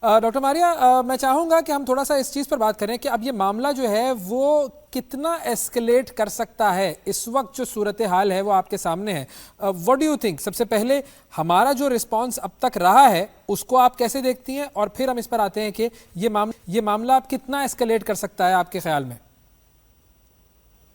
Doctor Maria, میں چاہوں گا کہ ہم تھوڑا سا اس چیز پر بات کریں کہ اب یہ معاملہ جو ہے وہ کتنا ایسکلیٹ کر سکتا ہے. اس وقت جو صورتحال ہے وہ آپ کے سامنے ہے. What do you think? سب سے پہلے ہمارا جو رسپانس اب تک رہا ہے اس کو آپ کیسے دیکھتی ہیں، اور پھر ہم اس پر آتے ہیں کہ یہ معاملہ اب کتنا ایسکلیٹ کر سکتا ہے آپ کے خیال میں؟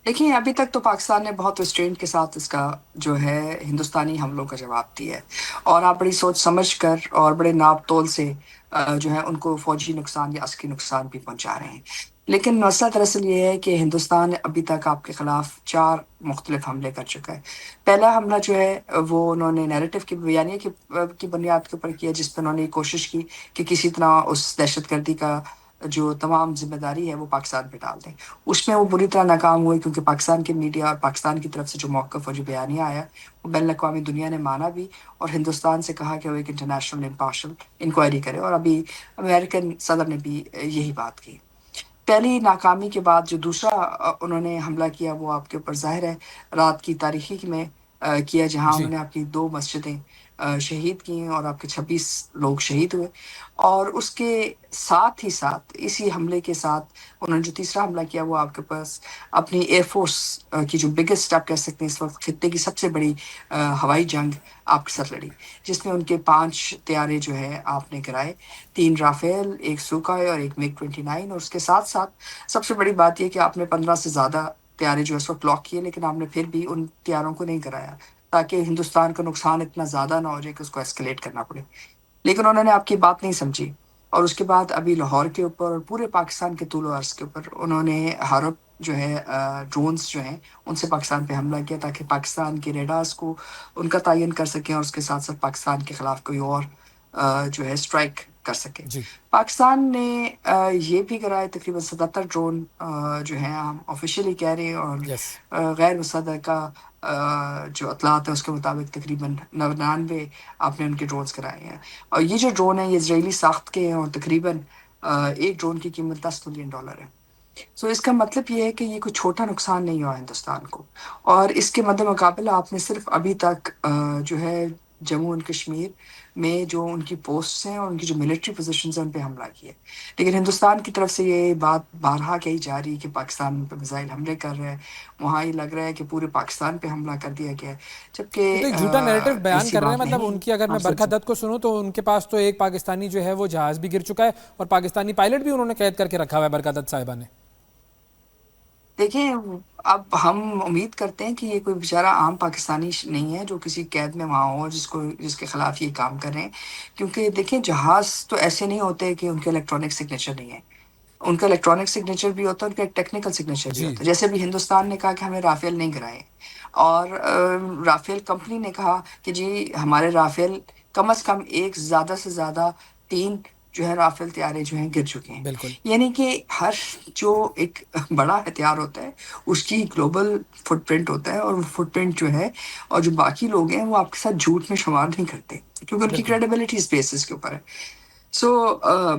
دیکھیں، ابھی تک تو پاکستان نے بہت ریسٹرینٹ کے ساتھ اس کا جو ہے ہندوستانی حملوں کا جواب دیا ہے، اور آپ بڑی سوچ سمجھ کر اور بڑے ناپ تول سے جو ہے ان کو فوجی نقصان یا عسکری نقصان بھی پہنچا رہے ہیں. لیکن مسئلہ دراصل یہ ہے کہ ہندوستان ابھی تک آپ کے خلاف 4 مختلف حملے کر چکا ہے. پہلا حملہ جو ہے وہ انہوں نے نیریٹو کی بیانیے کی بنیاد کے اوپر کیا، جس پہ انہوں نے کوشش کی کہ کسی طرح اس دہشت گردی کا جو تمام ذمہ داری ہے وہ پاکستان پہ ڈال دیں. اس میں وہ بری طرح ناکام ہوئے، کیونکہ پاکستان کی میڈیا اور پاکستان کی طرف سے جو موقف اور جو بیانیہ آیا وہ بین الاقوامی دنیا نے مانا بھی، اور ہندوستان سے کہا کہ وہ ایک انٹرنیشنل امپارشل انکوائری کرے، اور ابھی امریکن صدر نے بھی یہی بات کی. پہلی ناکامی کے بعد جو دوسرا انہوں نے حملہ کیا وہ آپ کے اوپر ظاہر ہے رات کی تاریخی میں کیا، جہاں جی انہوں نے آپ کی 2 مسجدیں شہید کی اور آپ کے 26 لوگ شہید ہوئے. اور اس کے ساتھ ہی ساتھ اسی حملے کے ساتھ انہوں نے جو تیسرا حملہ کیا وہ آپ کے پاس اپنی ایئر فورس کی جو بگیسٹ آپ کہہ سکتے ہیں اس وقت خطے کی سب سے بڑی ہوائی جنگ آپ کے ساتھ لڑی، جس میں ان کے 5 طیارے جو ہے آپ نے گرائے، 3 رافیل، 1 سوکھائے اور 1 MiG 29. اور اس کے ساتھ ساتھ سب سے بڑی بات یہ کہ آپ نے 15 سے زیادہ طیارے جو اس وقت لاک کیے، لیکن آپ نے پھر بھی ان طیاروں کو نہیں گرایا تاکہ ہندوستان کا نقصان اتنا زیادہ نہ ہو جائے کہ اس کو ایسکلیٹ کرنا پڑے. لیکن انہوں نے آپ کی بات نہیں سمجھی، اور اس کے بعد ابھی لاہور کے اوپر اور پورے پاکستان کے طول و عرض کے اوپر انہوں نے ہارپ جو ہے ڈرونز جو ہیں ان سے پاکستان پہ حملہ کیا، تاکہ پاکستان کے ریڈارز کو ان کا تعین کر سکیں، اور اس کے ساتھ ساتھ پاکستان کے خلاف کوئی اور جو ہے اسٹرائک کر سکے. جی پاکستان نے یہ بھی کرائے تقریباً 77 ڈرون جو ہیں ہم آفیشیلی کہہ رہے ہیں، اور یس غیر مصدقہ جو اطلاعات ہیں اس کے مطابق تقریباً 99 آپ نے ان کے ڈرونز کرائے ہیں. اور یہ جو ڈرون ہیں یہ اسرائیلی ساخت کے ہیں، اور تقریباً ایک ڈرون کی قیمت $10 ملین ہے. سو اس کا مطلب یہ ہے کہ یہ کوئی چھوٹا نقصان نہیں ہوا ہندوستان کو. اور اس کے مد مقابل آپ نے صرف ابھی تک جو ہے جموں اینڈ کشمیر میں جو ان کی پوسٹس ہیں اور ان کی جو ملٹری پوزیشنز ہیں ان پہ حملہ کیا. لیکن ہندوستان کی طرف سے یہ بات بارہا کہی جا رہی ہے کہ پاکستان پہ میزائل حملے کر رہا ہے، وہاں یہ لگ رہا ہے کہ پورے پاکستان پہ حملہ کر دیا گیا ہے، یہ تو جبکہ ایک جھوٹا نیریٹو بیان ایسی کر رہے ہیں. بات مطلب نہیں ان ہے. کی اگر میں آپ برکھا سوچیں، دت کو سنوں تو ان کے پاس تو ایک پاکستانی جو ہے وہ جہاز بھی گر چکا ہے، اور پاکستانی پائلٹ بھی انہوں نے قید کر کے رکھا ہوا ہے برکھا دت صاحبہ نے. دیکھیں اب ہم امید کرتے ہیں کہ یہ کوئی بیچارہ عام پاکستانی نہیں ہے جو کسی قید میں وہاں ہو جس کے خلاف یہ کام کر رہے ہیں. کیونکہ دیکھیں جہاز تو ایسے نہیں ہوتے کہ ان کے الیکٹرانک سگنیچر نہیں ہے، ان کا الیکٹرانک سگنیچر بھی ہوتا ہے، ان کا ایک ٹیکنیکل سگنیچر بھی جی ہوتا ہے. جیسے بھی ہندوستان نے کہا کہ ہمیں رافیل نہیں گرائے، اور رافیل کمپنی نے کہا کہ جی ہمارے رافیل کم از کم ایک زیادہ سے زیادہ 3 جو ہے رافیل طیارے جو ہیں گر چکے ہیں. بالکل. یعنی کہ ہر جو ایک بڑا ہتھیار ہوتا ہے اس کی گلوبل فٹ پرنٹ ہوتا ہے، اور وہ فٹ پرنٹ جو ہے اور جو باقی لوگ ہیں وہ آپ کے ساتھ جھوٹ میں شمار نہیں کرتے، کیونکہ ان کی بالکل کریڈیبلٹی اس بیسس کے اوپر ہے. سو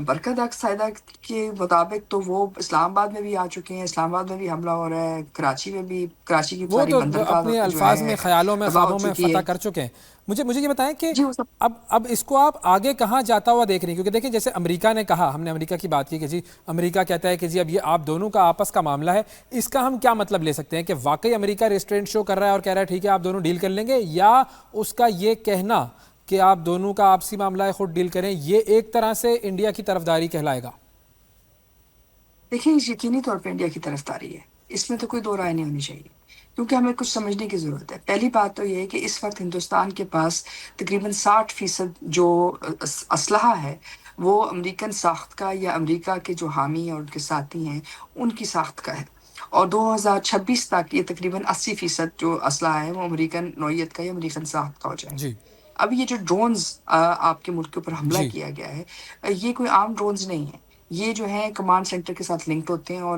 برکت اقصائدہ کے مطابق تو وہ اسلام آباد میں بھی آ چکے ہیں، اسلام آباد میں بھی حملہ ہو رہا ہے، کراچی میں بھی، کراچی کی وہ ساری تو بندرگاہ اپنے جو الفاظ ہے میں خیالوں میں تباہ ہو خوابوں میں چکی فتح ہے. کر چکے ہیں. مجھے یہ بتائیں کہ جی وہ سب اب اس کو آپ آگے کہاں جاتا ہوا دیکھ رہی ہیں؟ کیونکہ دیکھیں جیسے امریکہ نے کہا، ہم نے امریکہ کی بات کی کہ جی امریکہ کہتا ہے کہ جی اب یہ آپ دونوں کا آپس کا معاملہ ہے. اس کا ہم کیا مطلب لے سکتے ہیں کہ واقعی امریکہ ریسٹرینٹ شو کر رہا ہے اور کہہ رہا ہے ٹھیک ہے آپ دونوں ڈیل کر لیں گے، یا اس کا یہ کہنا کہ آپ دونوں کا آپسی معاملہ ہے خود ڈیل کریں یہ ایک طرح سے انڈیا کی طرفداری کہلائے گا؟ دیکھیں یقینی طور پہ انڈیا کی طرفداری ہے، اس میں تو کوئی دو رائے نہیں ہونی چاہیے، کیونکہ ہمیں کچھ سمجھنے کی ضرورت ہے. پہلی بات تو یہ ہے کہ اس وقت ہندوستان کے پاس تقریباً 60% جو اسلحہ ہے وہ امریکن ساخت کا یا امریکہ کے جو حامی اور ان کے ساتھی ہیں ان کی ساخت کا ہے، اور 2026 تک یہ تقریباً 80% جو اسلحہ ہے وہ امریکن نوعیت کا یا امریکن ساخت کا ہو جائے گا. جی اب یہ جو ڈرونز آپ کے ملک کے اوپر حملہ جی کیا گیا ہے یہ کوئی عام ڈرونز نہیں ہے، یہ جو ہیں کمانڈ سینٹر کے ساتھ لنکڈ ہوتے ہیں، اور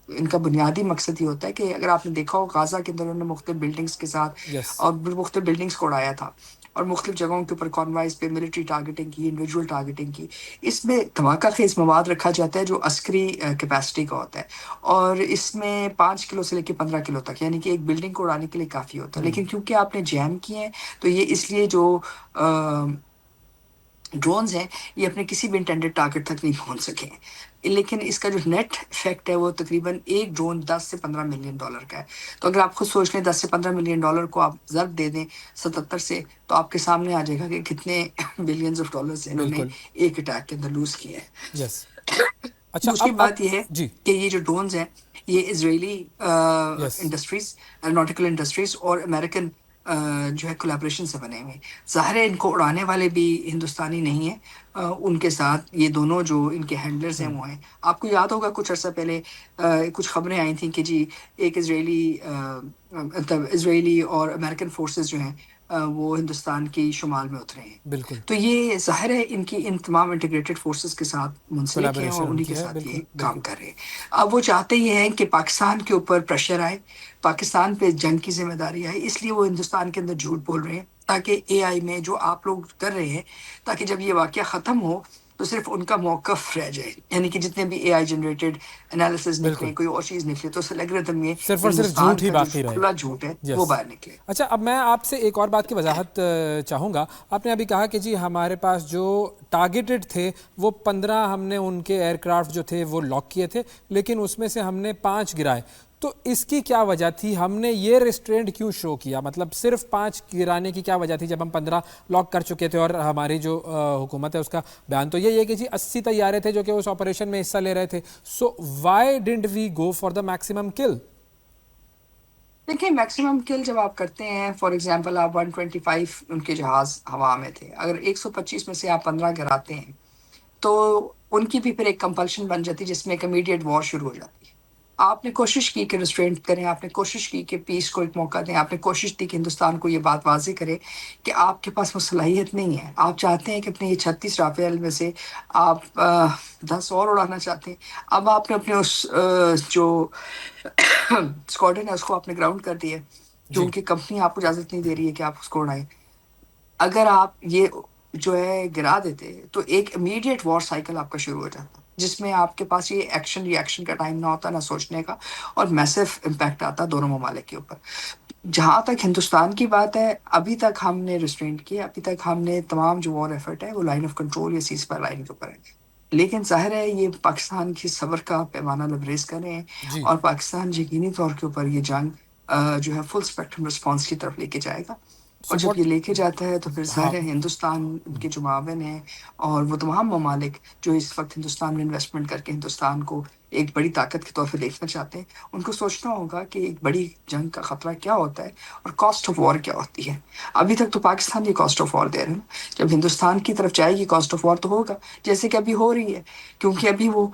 ان کا بنیادی مقصد یہ ہوتا ہے کہ اگر آپ نے دیکھا ہو غازہ کے اندر انہوں نے مختلف بلڈنگز کے ساتھ یس اور مختلف بلڈنگز کو اڑایا تھا، اور مختلف جگہوں کے اوپر کانوائز پہ ملٹری ٹارگیٹنگ کی، انڈیویجول ٹارگیٹنگ کی. اس میں دھماکہ خیز مواد رکھا جاتا ہے جو عسکری کیپیسٹی کا ہوتا ہے، اور اس میں 5 کلو سے لے کے 15 کلو تک، یعنی کہ ایک بلڈنگ کو اڑانے کے لیے کافی ہوتا ہے. لیکن کیونکہ آپ نے جیم کیے ہیں تو یہ اس لیے جو ڈرونز ہیں یہ اپنے کسی بھی انٹینڈڈ ٹارگٹ تک نہیں پہنچ سکے ہیں، لیکن اس کا جو نیٹ افیکٹ ہے وہ تقریباً ایک ڈرون $10 سے $15 ملین کا ہے۔ تو اگر آپ خود سوچ لیں $10 سے $15 ملین کو آپ ضرب دے دیں 77 سے، تو آپ کے سامنے آ جائے گا کہ کتنے بلینز آف ڈالرز انہوں نے بالکل، ایک اٹیک کے اندر لوز کیا ہے۔ یس۔ اچھا دوسری اب بات یہ ہے جی، کہ یہ جو ڈرونز ہیں یہ اسرائیلی یس، انڈسٹریز، ایروناٹیکل انڈسٹریز اور امریکن جو ہے کولیبریشن سے بنے ہوئے ہیں۔ ظاہر ہے ان کو اڑانے والے بھی ہندوستانی نہیں ہیں، ان کے ساتھ یہ دونوں جو ان کے ہینڈلرز ہیں وہ ہیں۔ آپ کو یاد ہوگا کچھ عرصہ پہلے کچھ خبریں آئی تھیں کہ جی ایک مطلب اسرائیلی اور امریکن فورسز جو ہیں وہ ہندوستان کی شمال میں اترے ہیں۔ بالکل، تو یہ ظاہر ہے ان تمام انٹیگریٹڈ فورسز کے ساتھ منسلک ہیں اور کولیبریشن ان انہی کی کے ہے، ساتھ بالکل، یہ کام بالکل، کر رہے ہیں۔ اب وہ چاہتے یہ ہیں کہ پاکستان کے اوپر پریشر آئے، پاکستان پہ جنگ کی ذمہ داری آئے، اس لیے وہ ہندوستان کے اندر جھوٹ بول رہے ہیں تاکہ اے آئی میں جو آپ لوگ کر رہے ہیں، تاکہ جب یہ واقعہ ختم ہو تو صرف ان کا موقف رہ جائے، یعنی کہ جتنے بھی اے آئی جنریٹڈ انالیسز بالکل، نکلیں، کوئی اور چیز نکلے تو الگورتھم میں صرف اور صرف ہندوستان جھوٹ ہی کا جو باقی رہے۔ کھلا جھوٹ ہے وہ یس۔ باہر نکلے۔ اچھا اب میں آپ سے ایک اور بات کی وضاحت چاہوں گا۔ آپ نے ابھی کہا کہ جی ہمارے پاس جو ٹارگیٹڈ تھے وہ 15 ہم نے ان کے ایئر کرافٹ جو تھے وہ لاک کیے تھے، لیکن اس میں سے ہم نے 5 گرائے۔ تو اس کی کیا وجہ تھی؟ ہم نے یہ ریسٹرینٹ کیوں شو کیا؟ مطلب صرف 5 گرانے کی کیا وجہ تھی جب ہم 15 لاک کر چکے تھے؟ اور ہماری جو حکومت ہے اس کا بیان تو یہی ہے کہ جی 80 طیارے تھے جو کہ اس آپریشن میں حصہ لے رہے تھے۔ So why didn't we go for the maximum kill? دیکھیں میکسیمم کل جب آپ کرتے ہیں، فار ایگزامپل آپ 125 ان کے جہاز ہوا میں تھے، اگر 125 میں سے آپ 15 گراتے ہیں تو ان کی بھی پھر ایک کمپلشن بن جاتی جس میں ایک امیڈیٹ وار شروع ہو جاتی ہے۔ آپ نے کوشش کی کہ ریسٹرینٹ کریں، آپ نے کوشش کی کہ پیس کو ایک موقع دیں، آپ نے کوشش کی کہ ہندوستان کو یہ بات واضح کرے کہ آپ کے پاس وہ صلاحیت نہیں ہے۔ آپ چاہتے ہیں کہ اپنے یہ 36 رافیل میں سے آپ 10 اور اڑانا چاہتے ہیں۔ اب آپ نے اپنے اس جو اسکواڈرن ہے اس کو آپ نے گراؤنڈ کر دیا جی، کیونکہ کمپنی آپ کو اجازت نہیں دے رہی ہے کہ آپ اس کو اڑائیں۔ اگر آپ یہ جو ہے گرا دیتے تو ایک امیڈیٹ وار سائیکل آپ کا شروع ہو جاتا جس میں آپ کے پاس یہ ایکشن ری ایکشن کا ٹائم نہ ہوتا، نہ سوچنے کا، اور میسف امپیکٹ آتا دونوں ممالک کے اوپر۔ جہاں تک ہندوستان کی بات ہے، ابھی تک ہم نے ریسٹرینٹ کیا، ابھی تک ہم نے تمام جو وار ایفرٹ ہے وہ لائن آف کنٹرول یا سیز فائر لائن کے اوپر ہے، لیکن ظاہر ہے یہ پاکستان کی صبر کا پیمانہ لبریز کر رہے ہیں، جی۔ اور پاکستان یقینی طور کے اوپر یہ جنگ جو ہے فل اسپیکٹرم رسپانس کی طرف لے کے جائے گا، اور سو جب واٹ، یہ لے کے جاتا ہے تو پھر ہاں، ظاہر ہے ہندوستان ان کے جو معاون ہیں اور وہ تمام ممالک جو اس وقت ہندوستان میں انویسٹمنٹ کر کے ہندوستان کو ایک بڑی طاقت کے طور پہ دیکھنا چاہتے ہیں، ان کو سوچنا ہوگا کہ ایک بڑی جنگ کا خطرہ کیا ہوتا ہے اور کاسٹ آف وار کیا ہوتی ہے۔ ابھی تک تو پاکستان یہ کاسٹ آف وار دے رہے ہیں، جب ہندوستان کی طرف جائے گی کاسٹ آف وار تو ہوگا، جیسے کہ ابھی ہو رہی ہے، کیونکہ ابھی وہ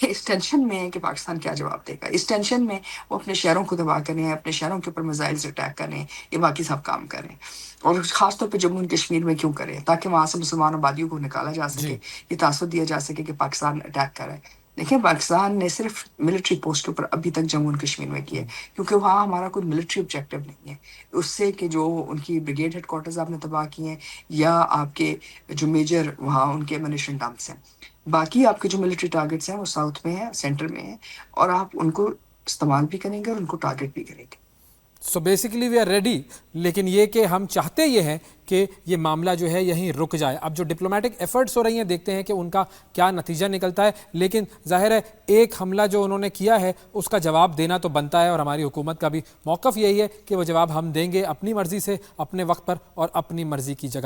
اس ٹینشن میں ہے کہ پاکستان کیا جواب دے گا، اس ٹینشن میں وہ اپنے شہروں کو تباہ کریں، اپنے شہروں کے اوپر میزائل سے اٹیک کریں، یہ باقی سب کام کریں، اور خاص طور پہ جموں اینڈ کشمیر میں کیوں کریں؟ تاکہ وہاں سے مسلمان آبادیوں کو نکالا جا سکے، جی، یہ تاثر دیا جا سکے کہ پاکستان اٹیک کر رہا ہے۔ دیکھیں پاکستان نے صرف ملٹری پوسٹ کے اوپر ابھی تک جموں اینڈ کشمیر میں کیا ہے، کیونکہ وہاں ہمارا کوئی ملٹری آبجیکٹو نہیں ہے، اس سے کہ جو ان کی بریگیڈ ہیڈ کوارٹرز آپ نے تباہ کیے ہیں یا آپ کے جو میجر وہاں ان کے منیشن ڈمپس ہیں، باقی آپ کے جو ملٹری ٹارگٹس ہیں وہ ساؤتھ میں ہیں، سینٹر میں ہیں، اور آپ ان کو استعمال بھی کریں گے اور ان کو ٹارگٹ بھی کریں گے۔ So basically we are ready, لیکن یہ کہ ہم چاہتے یہ ہیں کہ یہ معاملہ جو ہے یہیں رک جائے۔ اب جو ڈپلومیٹک ایفرٹس ہو رہی ہیں دیکھتے ہیں کہ ان کا کیا نتیجہ نکلتا ہے، لیکن ظاہر ہے ایک حملہ جو انہوں نے کیا ہے اس کا جواب دینا تو بنتا ہے، اور ہماری حکومت کا بھی موقف یہی ہے کہ وہ جواب ہم دیں گے اپنی مرضی سے، اپنے وقت پر اور اپنی مرضی کی جگہ۔